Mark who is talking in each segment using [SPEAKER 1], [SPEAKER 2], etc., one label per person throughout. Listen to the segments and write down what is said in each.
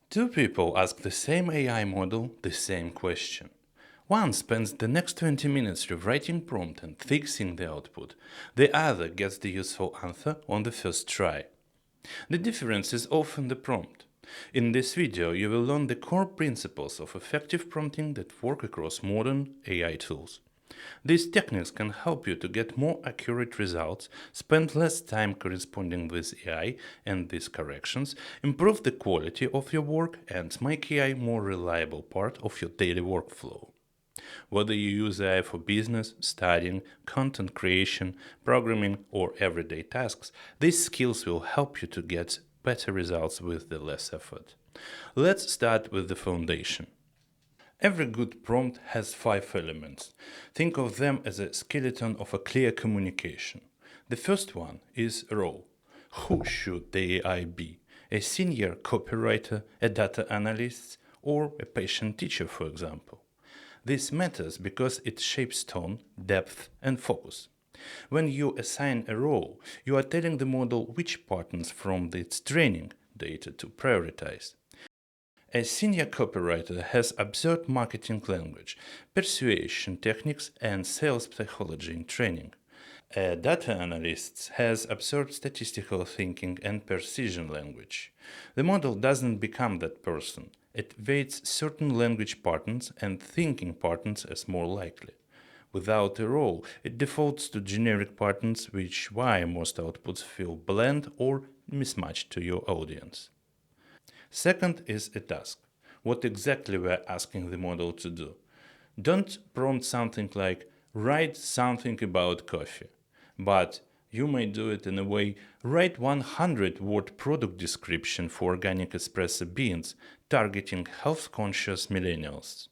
[SPEAKER 1] Two people ask the same AI model the same question. One spends the next 20 minutes rewriting prompt and fixing the output. The other gets the useful answer on the first try. The difference is often the prompt. In this video, you will learn the core principles of effective prompting that work across modern AI tools. These techniques can help you to get more accurate results, spend less time corresponding with AI and these corrections, improve the quality of your work, and make AI more reliable part of your daily workflow. Whether you use AI for business, studying, content creation, programming, or everyday tasks, these skills will help you to get better results with the less effort. Let's start with the foundation. Every good prompt has 5 elements. Think of them as a skeleton of a clear communication. The first one is role. Who should the AI be? A senior copywriter, a data analyst, or a patient teacher, for example. This matters because it shapes tone, depth, and focus. When you assign a role, you are telling the model which patterns from its training data to prioritize. A senior copywriter has observed marketing language, persuasion techniques, and sales psychology in training. A data analyst has observed statistical thinking and precision language. The model doesn't become that person. It weights certain language patterns and thinking patterns as more likely. Without a role, it defaults to generic patterns, which why most outputs feel bland or mismatched to your audience. Second is a task. What exactly we're asking the model to do. Don't prompt something like, write something about coffee. But you may do it in a way, write 100-word product description for organic espresso beans, targeting health-conscious millennials.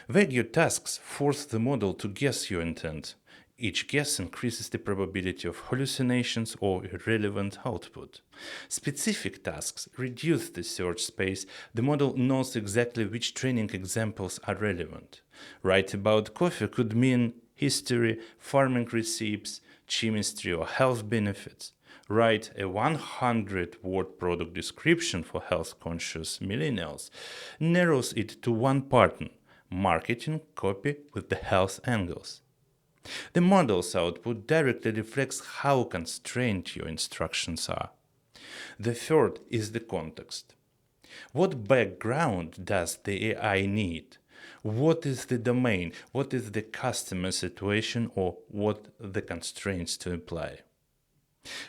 [SPEAKER 1] Vague tasks force the model to guess your intent. Each guess increases the probability of hallucinations or irrelevant output. Specific tasks reduce the search space. The model knows exactly which training examples are relevant. Write about coffee could mean history, farming recipes, chemistry, or health benefits. Write a 100-word product description for health-conscious millennials narrows it to one pattern: marketing copy with the health angles. The model's output directly reflects how constrained your instructions are. The third is the context. What background does the AI need? What is the domain? What is the customer situation, or what the constraints to apply?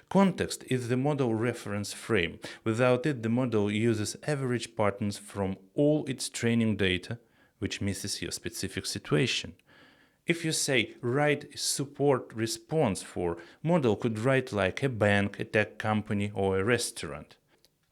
[SPEAKER 1] Context is the model reference frame. Without it, the model uses average patterns from all its training data, which misses your specific situation. If you say, write a support response for, model could write like a bank, a tech company, or a restaurant.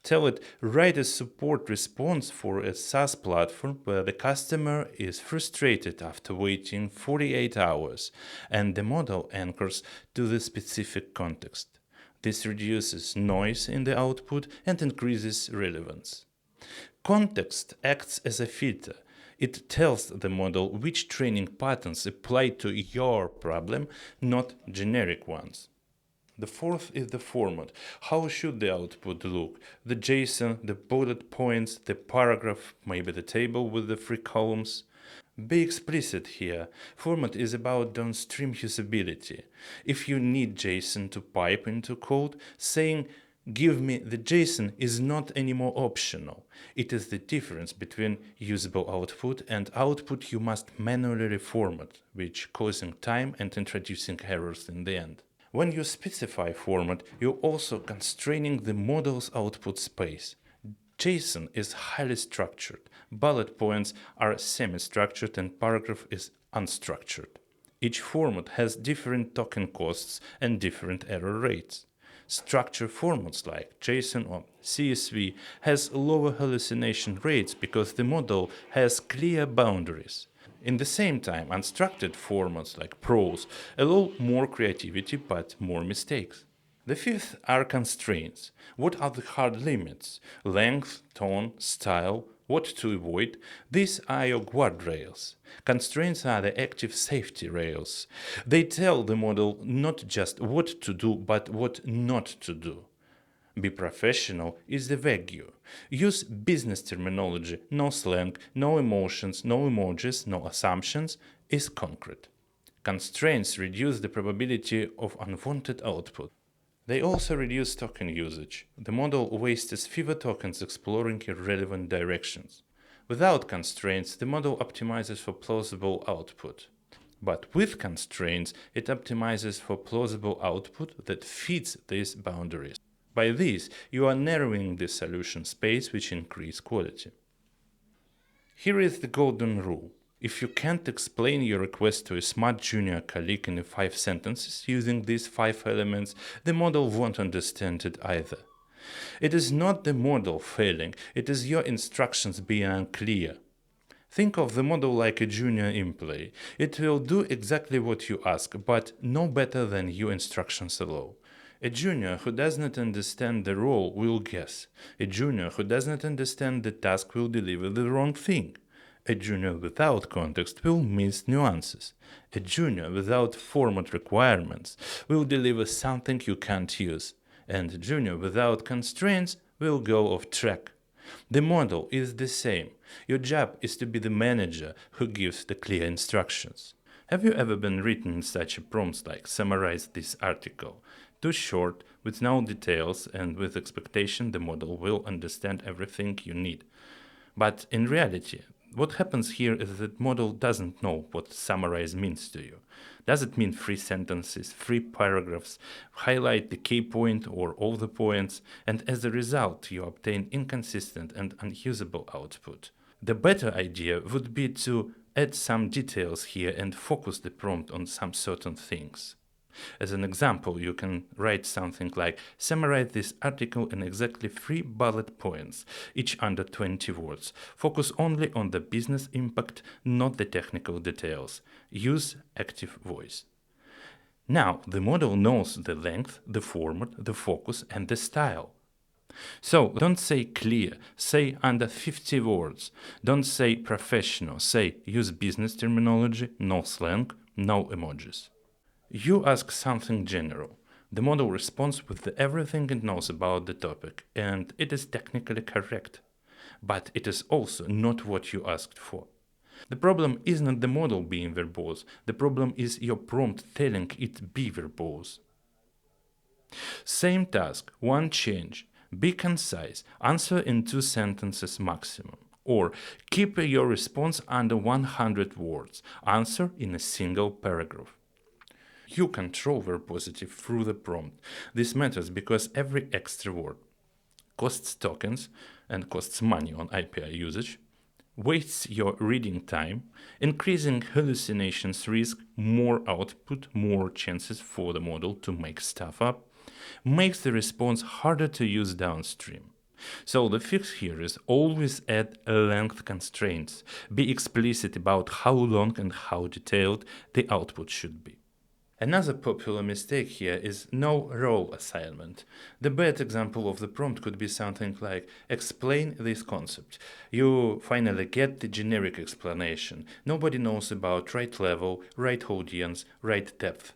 [SPEAKER 1] Tell it, write a support response for a SaaS platform where the customer is frustrated after waiting 48 hours, and the model anchors to the specific context. This reduces noise in the output and increases relevance. Context acts as a filter. It tells the model which training patterns apply to your problem, not generic ones. The fourth is the format. How should the output look? The JSON, the bullet points, the paragraph, maybe the table with the 3 columns. Be explicit here. Format is about downstream usability. If you need JSON to pipe into code, saying give me the JSON is not anymore optional. It is the difference between usable output and output you must manually reformat, which causing time and introducing errors in the end. When you specify format, you're also constraining the model's output space. JSON is highly structured, bullet points are semi-structured, and paragraph is unstructured. Each format has different token costs and different error rates. Structured formats like JSON or CSV has lower hallucination rates because the model has clear boundaries. In the same time, unstructured formats like prose allow more creativity but more mistakes. The fifth are constraints. What are the hard limits? Length, tone, style, what to avoid? These are your guardrails. Constraints are the active safety rails. They tell the model not just what to do, but what not to do. Be professional is the vague. Use business terminology, no slang, no emotions, no emojis, no assumptions, is concrete. Constraints reduce the probability of unwanted output. They also reduce token usage. The model wastes fewer tokens exploring irrelevant directions. Without constraints, the model optimizes for plausible output. But with constraints, it optimizes for plausible output that fits these boundaries. By this, you are narrowing the solution space, which increases quality. Here is the golden rule. If you can't explain your request to a smart junior colleague in 5 sentences using these 5 elements, the model won't understand it either. It is not the model failing, it is your instructions being unclear. Think of the model like a junior employee. It will do exactly what you ask, but no better than your instructions allow. A junior who does not understand the role will guess. A junior who does not understand the task will deliver the wrong thing. A junior without context will miss nuances. A junior without format requirements will deliver something you can't use. And a junior without constraints will go off track. The model is the same. Your job is to be the manager who gives the clear instructions. Have you ever been written in such a prompt like summarize this article? Too short, with no details, and with expectation the model will understand everything you need. But in reality, what happens here is that model doesn't know what summarize means to you. Does it mean 3 sentences, 3 paragraphs, highlight the key point or all the points, and as a result you obtain inconsistent and unusable output? The better idea would be to add some details here and focus the prompt on some certain things. As an example, you can write something like summarize this article in exactly 3 bullet points, each under 20 words. Focus only on the business impact, not the technical details. Use active voice. Now, the model knows the length, the format, the focus, and the style. So, don't say clear, say under 50 words. Don't say professional, say use business terminology, no slang, no emojis. You ask something general. The model responds with everything it knows about the topic, and it is technically correct. But it is also not what you asked for. The problem is not the model being verbose, the problem is your prompt telling it be verbose. Same task, one change. Be concise, answer in 2 sentences maximum. Or keep your response under 100 words, answer in a single paragraph. You control verbosity through the prompt. This matters because every extra word costs tokens and costs money on API usage, wastes your reading time, increasing hallucinations risk, more output, more chances for the model to make stuff up, makes the response harder to use downstream. So the fix here is always add length constraints. Be explicit about how long and how detailed the output should be. Another popular mistake here is no role assignment. The bad example of the prompt could be something like explain this concept. You finally get the generic explanation. Nobody knows about right level, right audience, right depth.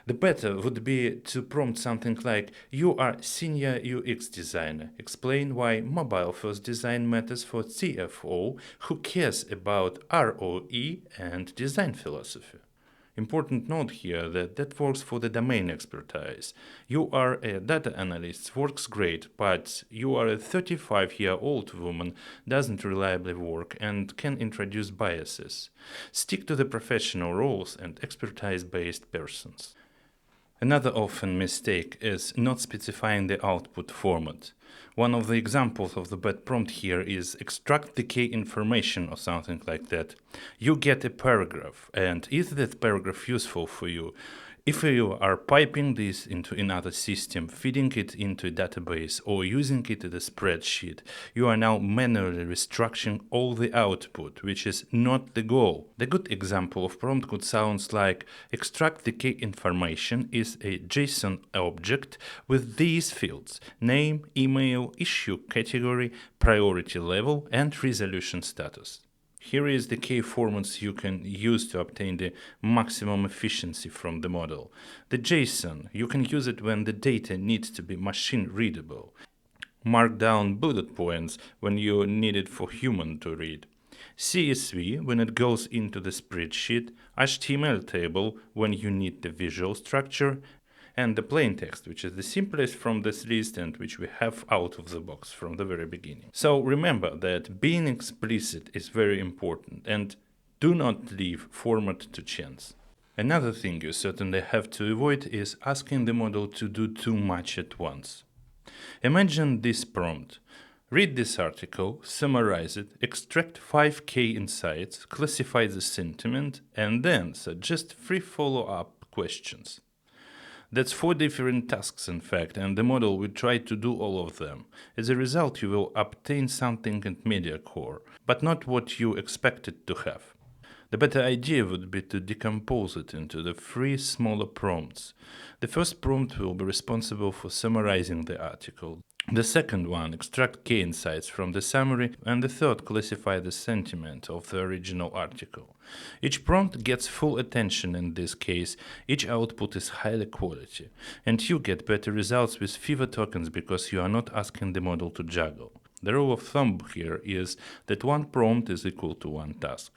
[SPEAKER 1] The better would be to prompt something like you are senior UX designer. Explain why mobile first design matters for CFO who cares about ROE and design philosophy. Important note here that works for the domain expertise. You are a data analyst, works great, but you are a 35-year-old woman, doesn't reliably work and can introduce biases. Stick to the professional roles and expertise-based persons. Another often mistake is not specifying the output format. One of the examples of the bad prompt here is extract the key information or something like that. You get a paragraph, and is that paragraph useful for you? If you are piping this into another system, feeding it into a database, or using it as a spreadsheet, you are now manually restructuring all the output, which is not the goal. The good example of prompt could sound like extract the key information is a JSON object with these fields: name, email, issue category, priority level, and resolution status. Here is the key formats you can use to obtain the maximum efficiency from the model. The JSON, you can use it when the data needs to be machine readable. Mark down bullet points when you need it for human to read. CSV when it goes into the spreadsheet, HTML table when you need the visual structure, and the plain text, which is the simplest from this list and which we have out of the box from the very beginning. So remember that being explicit is very important and do not leave format to chance. Another thing you certainly have to avoid is asking the model to do too much at once. Imagine this prompt. Read this article, summarize it, extract 5K insights, classify the sentiment, and then suggest 3 follow-up questions. That's 4 different tasks in fact, and the model will try to do all of them. As a result, you will obtain something at media core, but not what you expected to have. The better idea would be to decompose it into the 3 smaller prompts. The first prompt will be responsible for summarizing the article. The second one, extract key insights from the summary, and the third, classify the sentiment of the original article. Each prompt gets full attention in this case, each output is high quality, and you get better results with fewer tokens because you are not asking the model to juggle. The rule of thumb here is that 1 prompt is equal to 1 task.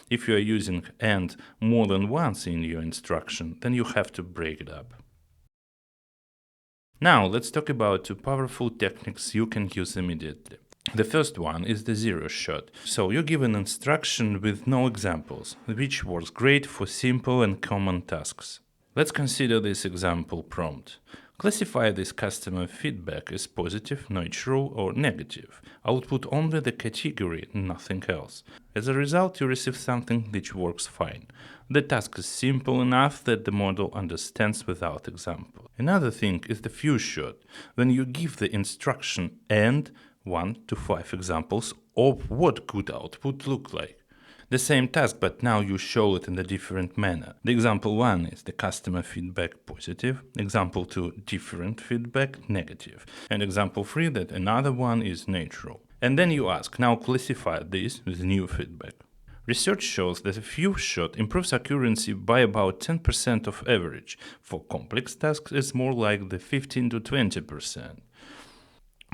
[SPEAKER 1] If you are using AND more than once in your instruction, then you have to break it up. Now let's talk about 2 powerful techniques you can use immediately. The first one is the zero shot. So you give an instruction with no examples, which works great for simple and common tasks. Let's consider this example prompt. Classify this customer feedback as positive, neutral, or negative. Output only the category, nothing else. As a result, you receive something which works fine. The task is simple enough that the model understands without example. Another thing is the few shot, when you give the instruction and 1 to 5 examples of what could output look like. The same task, but now you show it in a different manner. The example 1 is the customer feedback positive, example 2 different feedback negative, and example 3 that another one is neutral. And then you ask, now classify this with new feedback. Research shows that a few shot improves accuracy by about 10% of average. For complex tasks, it's more like the 15 to 20%.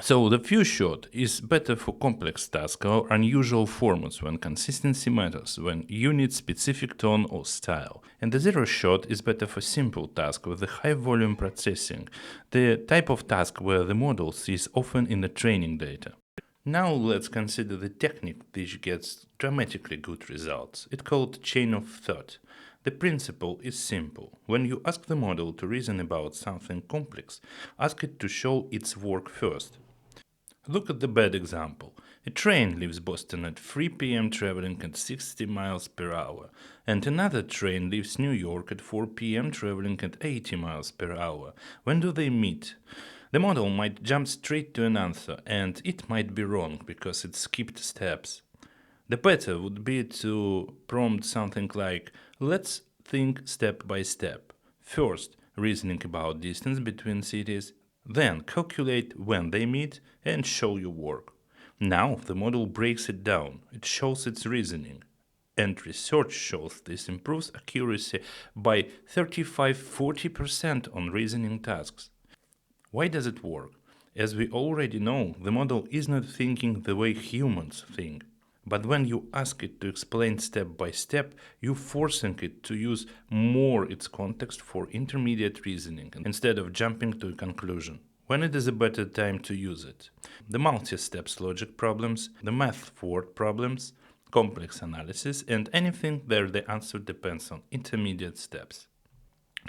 [SPEAKER 1] So the few shot is better for complex tasks or unusual formats when consistency matters, when you need specific tone or style. And the zero shot is better for simple tasks with the high volume processing, the type of task where the model sees often in the training data. Now let's consider the technique which gets dramatically good results. It's called chain of thought. The principle is simple. When you ask the model to reason about something complex, ask it to show its work first. Look at the bad example. A train leaves Boston at 3 p.m. traveling at 60 miles per hour, and another train leaves New York at 4 p.m. traveling at 80 miles per hour. When do they meet? The model might jump straight to an answer, and it might be wrong because it skipped steps. The better would be to prompt something like, let's think step by step. First, reasoning about distance between cities, then calculate when they meet and show your work. Now the model breaks it down, it shows its reasoning. And research shows this improves accuracy by 35–40% on reasoning tasks. Why does it work? As we already know, the model is not thinking the way humans think. But when you ask it to explain step by step, you're forcing it to use more its context for intermediate reasoning instead of jumping to a conclusion. When it is a better time to use it? The multi-steps logic problems, the math word problems, complex analysis, and anything where the answer depends on intermediate steps.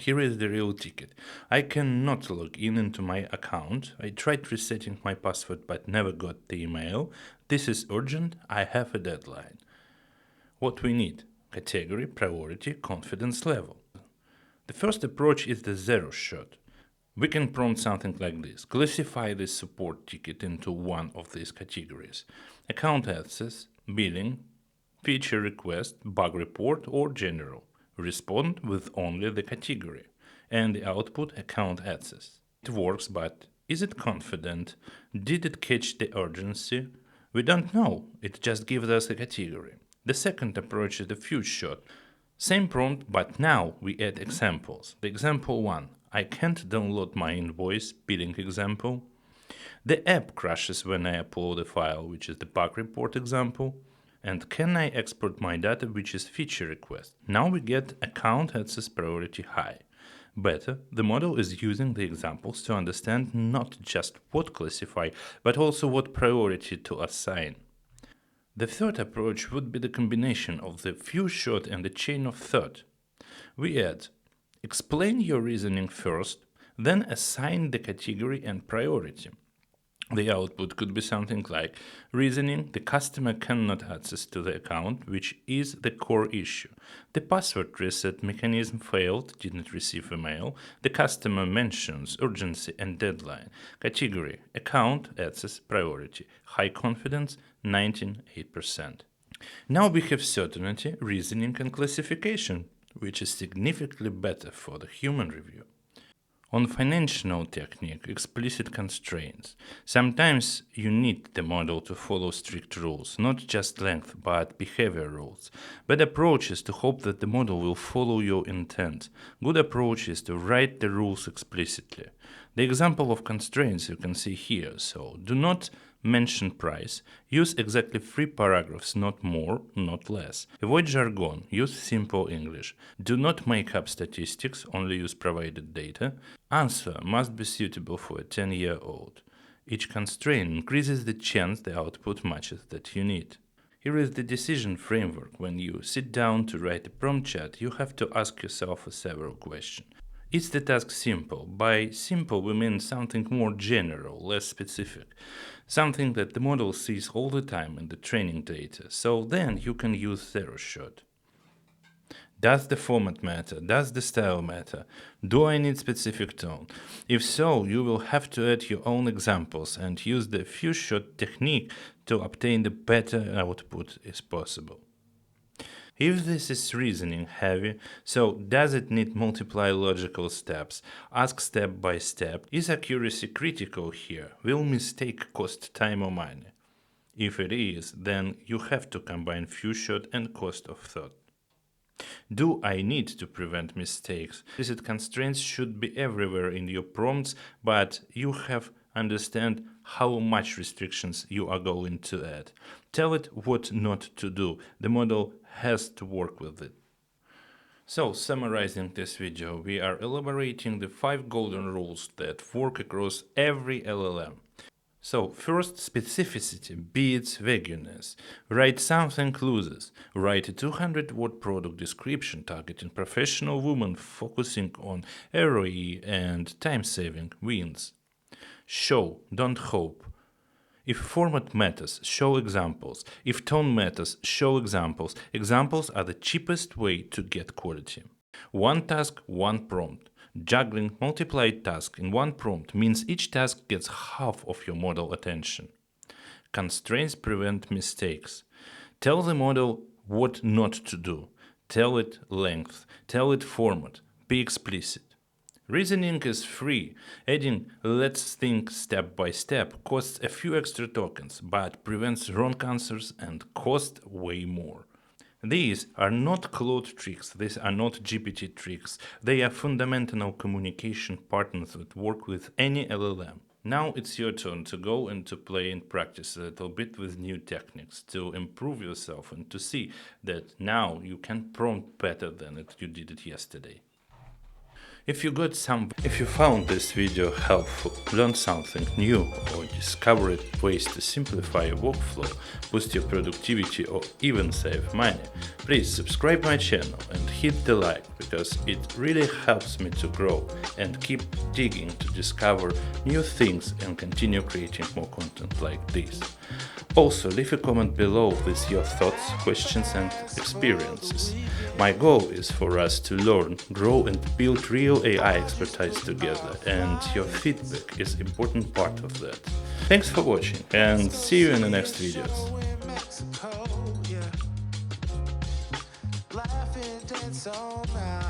[SPEAKER 1] Here is the real ticket. I cannot log in into my account. I tried resetting my password but never got the email. This is urgent. I have a deadline. What we need? Category, priority, confidence level. The first approach is the zero shot. We can prompt something like this. Classify this support ticket into one of these categories. Account access, billing, feature request, bug report, or general. Respond with only the category, and the output account access. It works, but is it confident? Did it catch the urgency? We don't know, it just gives us a category. The second approach is the few shot. Same prompt, but now we add examples. The example 1. I can't download my invoice, billing example. The app crashes when I upload a file, which is the bug report example. And can I export my data, which is feature request. Now we get account access priority high. Better, the model is using the examples to understand not just what classify, but also what priority to assign. The third approach would be the combination of the few shot and the chain of thought. We add, explain your reasoning first, then assign the category and priority. The output could be something like reasoning, the customer cannot access to the account, which is the core issue. The password reset mechanism failed, didn't receive email. The customer mentions urgency and deadline. Category, account, access, priority. High confidence, 98%. Now we have certainty, reasoning and classification, which is significantly better for the human review. On financial technique, explicit constraints. Sometimes you need the model to follow strict rules, not just length, but behavior rules. Bad approach is to hope that the model will follow your intent. Good approach is to write the rules explicitly. The example of constraints you can see here, so do not mention price, use exactly 3 paragraphs, not more, not less. Avoid jargon, use simple English. Do not make up statistics, only use provided data. Answer must be suitable for a 10-year-old. Each constraint increases the chance the output matches that you need. Here is the decision framework. When you sit down to write a prompt chat, you have to ask yourself several questions. Is the task simple? By simple we mean something more general, less specific. Something that the model sees all the time in the training data, so then you can use zero shot. Does the format matter? Does the style matter? Do I need specific tone? If so, you will have to add your own examples and use the few shot technique to obtain the better output as possible. If this is reasoning heavy, so does it need multiply logical steps? Ask step by step. Is accuracy critical here? Will mistake cost time or money? If it is, then you have to combine few shot and cost of thought. Do I need to prevent mistakes? Explicit constraints should be everywhere in your prompts, but you have understand how much restrictions you are going to add. Tell it what not to do. The model has to work with it. So, summarizing this video, we are elaborating the 5 golden rules that work across every LLM. So, first, specificity beats vagueness. Write something loses. Write a 200-word product description targeting professional women focusing on ROE and time saving wins. Show, don't hope. If format matters, show examples. If tone matters, show examples. Examples are the cheapest way to get quality. One task, one prompt. Juggling multiplied tasks in one prompt means each task gets half of your model attention. Constraints prevent mistakes. Tell the model what not to do. Tell it length. Tell it format. Be explicit. Reasoning is free. Adding let's think step by step costs a few extra tokens, but prevents wrong answers and costs way more. These are not Claude tricks, these are not GPT tricks. They are fundamental communication partners that work with any LLM. Now it's your turn to go and to play and practice a little bit with new techniques to improve yourself and to see that now you can prompt better than you did it yesterday. If you found this video helpful, learned something new, or discovered ways to simplify your workflow, boost your productivity, or even save money, please subscribe my channel and hit the like, because it really helps me to grow and keep digging to discover new things and continue creating more content like this. Also, leave a comment below with your thoughts, questions and experiences. My goal is for us to learn, grow and build real AI expertise together, and your feedback is an important part of that. Thanks for watching and see you in the next videos. Life is dead so now.